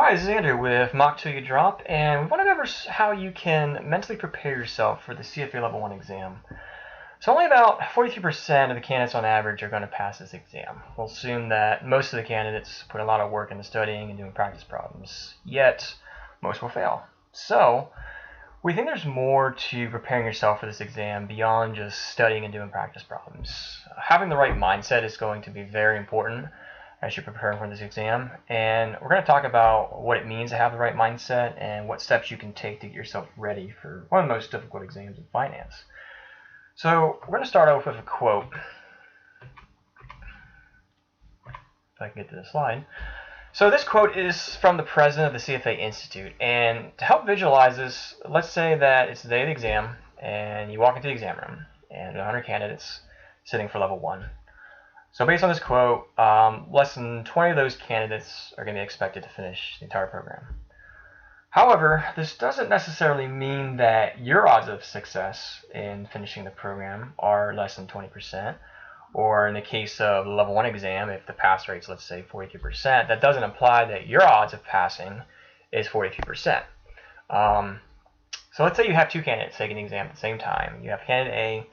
Hi, this is Andrew with Mock Till You Drop, and we want to go over how you can mentally prepare yourself for the CFA Level I exam. So only about 43% of the candidates on average are going to pass this exam. We'll assume that most of the candidates put a lot of work into studying and doing practice problems, yet most will fail. So we think there's more to preparing yourself for this exam beyond just studying and doing practice problems. Having the right mindset is going to be very important as you're preparing for this exam, and we're going to talk about what it means to have the right mindset and what steps you can take to get yourself ready for one of the most difficult exams in finance. So we're going to start off with a quote. If I can get to the slide. So this quote is from the president of the CFA Institute, and to help visualize this, let's say that it's the day of the exam and you walk into the exam room and there are 100 candidates sitting for level 1. So based on this quote, less than 20 of those candidates are going to be expected to finish the entire program. However, this doesn't necessarily mean that your odds of success in finishing the program are less than 20%, or in the case of the level 1 exam, if the pass rate is, let's say, 43%, that doesn't imply that your odds of passing is 43%. So let's say you have two candidates taking the exam at the same time. You have candidate A,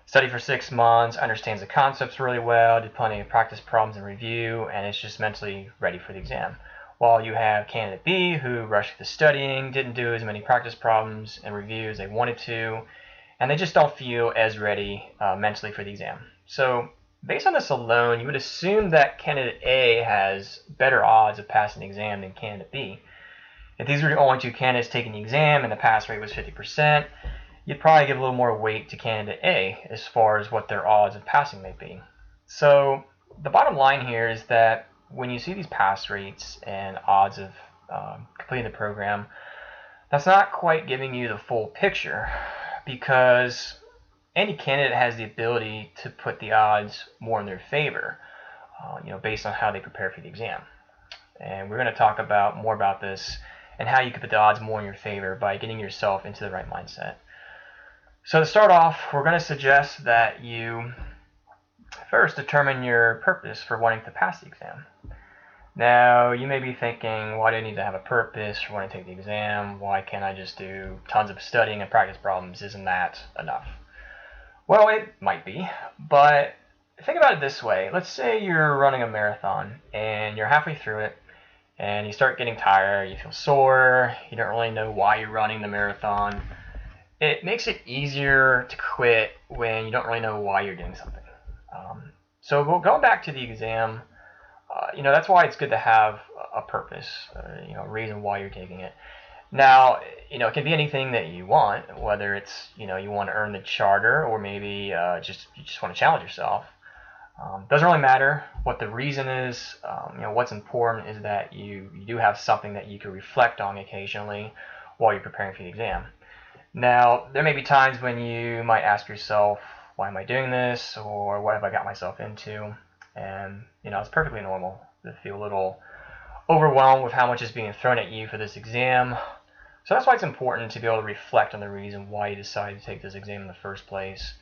studied for 6 months, understands the concepts really well, did plenty of practice problems and review, and is just mentally ready for the exam. While you have candidate B, who rushed through the studying, didn't do as many practice problems and review as they wanted to, and they just don't feel as ready mentally for the exam. So based on this alone, you would assume that candidate A has better odds of passing the exam than candidate B. If these were the only two candidates taking the exam and the pass rate was 50%, you'd probably give a little more weight to candidate A as far as what their odds of passing may be. So the bottom line here is that when you see these pass rates and odds of completing the program, that's not quite giving you the full picture, because any candidate has the ability to put the odds more in their favor, based on how they prepare for the exam. And we're going to talk more about this and how you can put the odds more in your favor by getting yourself into the right mindset. So to start off, we're going to suggest that you first determine your purpose for wanting to pass the exam. Now, you may be thinking, why do I need to have a purpose for wanting to take the exam? Why can't I just do tons of studying and practice problems? Isn't that enough? Well, it might be, but think about it this way. Let's say you're running a marathon and you're halfway through it and you start getting tired, you feel sore, you don't really know why you're running the marathon. It makes it easier to quit when you don't really know why you're doing something. So going back to the exam, that's why it's good to have a purpose, a reason why you're taking it. Now, it can be anything that you want, whether it's, you want to earn the charter, or maybe you just want to challenge yourself. Doesn't really matter what the reason is. What's important is that you do have something that you can reflect on occasionally while you're preparing for the exam. Now, there may be times when you might ask yourself, why am I doing this? Or what have I got myself into? And, it's perfectly normal to feel a little overwhelmed with how much is being thrown at you for this exam. So that's why it's important to be able to reflect on the reason why you decided to take this exam in the first place.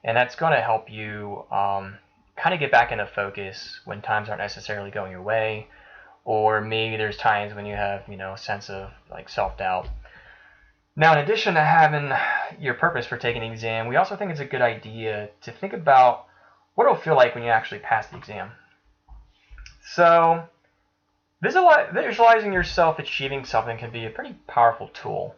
And that's going to help you kind of get back into focus when times aren't necessarily going your way, or maybe there's times when you have, a sense of self-doubt. Now, in addition to having your purpose for taking the exam, we also think it's a good idea to think about what it'll feel like when you actually pass the exam. So visualizing yourself achieving something can be a pretty powerful tool.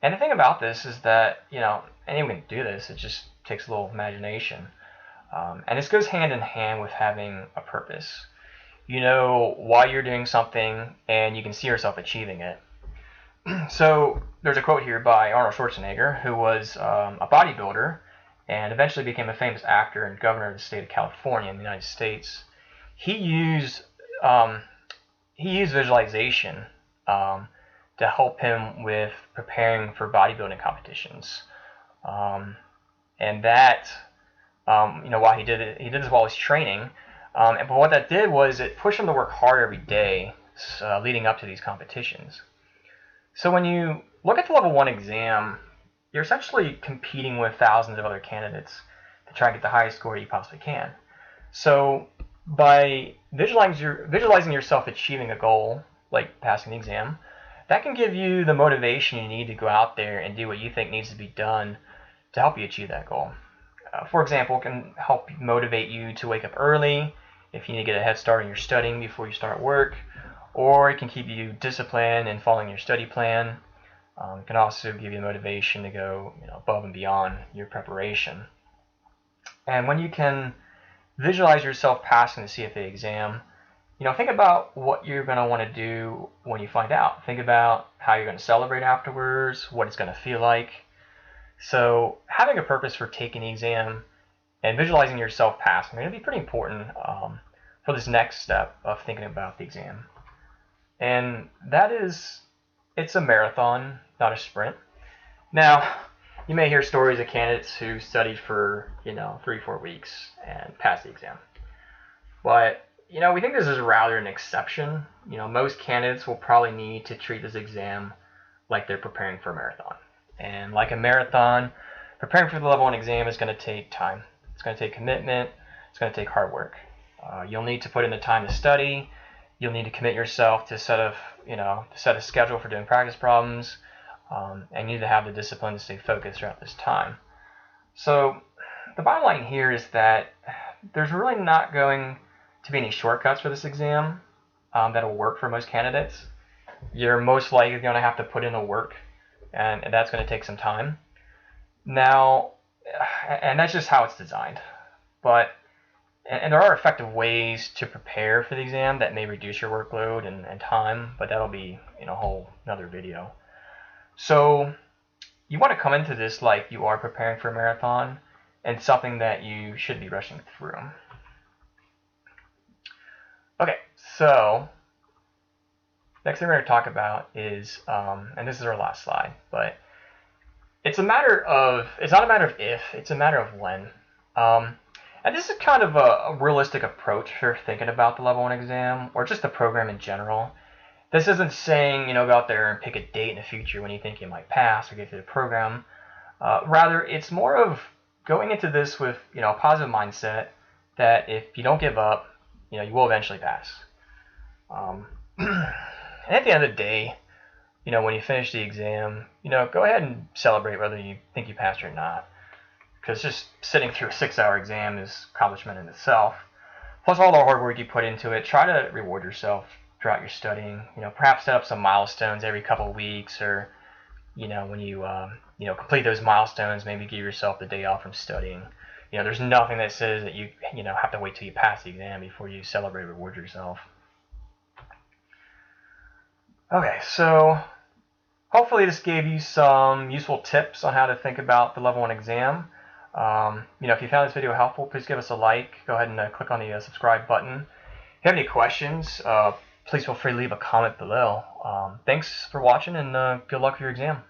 And the thing about this is that, anyone can do this. It just takes a little imagination. And this goes hand in hand with having a purpose. You know why you're doing something, and you can see yourself achieving it. So there's a quote here by Arnold Schwarzenegger, who was a bodybuilder and eventually became a famous actor and governor of the state of California in the United States. He used visualization to help him with preparing for bodybuilding competitions. And that, while he did this while he was training. But what that did was it pushed him to work harder every day leading up to these competitions. So when you look at the level 1 exam, you're essentially competing with thousands of other candidates to try and get the highest score you possibly can. So by visualizing yourself achieving a goal like passing the exam, that can give you the motivation you need to go out there and do what you think needs to be done to help you achieve that goal. For example, it can help motivate you to wake up early if you need to get a head start in your studying before you start work, or it can keep you disciplined and following your study plan. It can also give you the motivation to go above and beyond your preparation. And when you can visualize yourself passing the CFA exam, think about what you're going to want to do when you find out. Think about how you're going to celebrate afterwards, what it's going to feel like. So having a purpose for taking the exam and visualizing yourself passing are going to be pretty important for this next step of thinking about the exam. And that is, it's a marathon, not a sprint. Now, you may hear stories of candidates who studied for 3-4 weeks and passed the exam. But we think this is rather an exception. Most candidates will probably need to treat this exam like they're preparing for a marathon. And like a marathon, preparing for the Level 1 exam is going to take time. It's going to take commitment. It's going to take hard work. You'll need to put in the time to study. You'll need to commit yourself to set a schedule for doing practice problems, and you need to have the discipline to stay focused throughout this time. So the bottom line here is that there's really not going to be any shortcuts for this exam that'll work for most candidates. You're most likely going to have to put in the work, and that's going to take some time. Now, and that's just how it's designed. And there are effective ways to prepare for the exam that may reduce your workload and time, but that'll be a whole another video. So you want to come into this like you are preparing for a marathon and something that you should be rushing through. Okay, so next thing we're going to talk about is, and this is our last slide, but it's not a matter of if, it's a matter of when. And this is kind of a realistic approach for thinking about the Level 1 exam, or just the program in general. This isn't saying, go out there and pick a date in the future when you think you might pass or get through the program. Rather, it's more of going into this with, a positive mindset that if you don't give up, you will eventually pass. And at the end of the day, when you finish the exam, go ahead and celebrate whether you think you passed or not. Because just sitting through a 6-hour exam is accomplishment in itself. Plus all the hard work you put into it, try to reward yourself throughout your studying. Perhaps set up some milestones every couple of weeks, or when you complete those milestones, maybe give yourself the day off from studying. There's nothing that says that you have to wait till you pass the exam before you celebrate or reward yourself. Okay, so hopefully this gave you some useful tips on how to think about the Level 1 exam. If you found this video helpful, please give us a like. Go ahead and click on the subscribe button. If you have any questions, please feel free to leave a comment below. Thanks for watching, and good luck with your exam.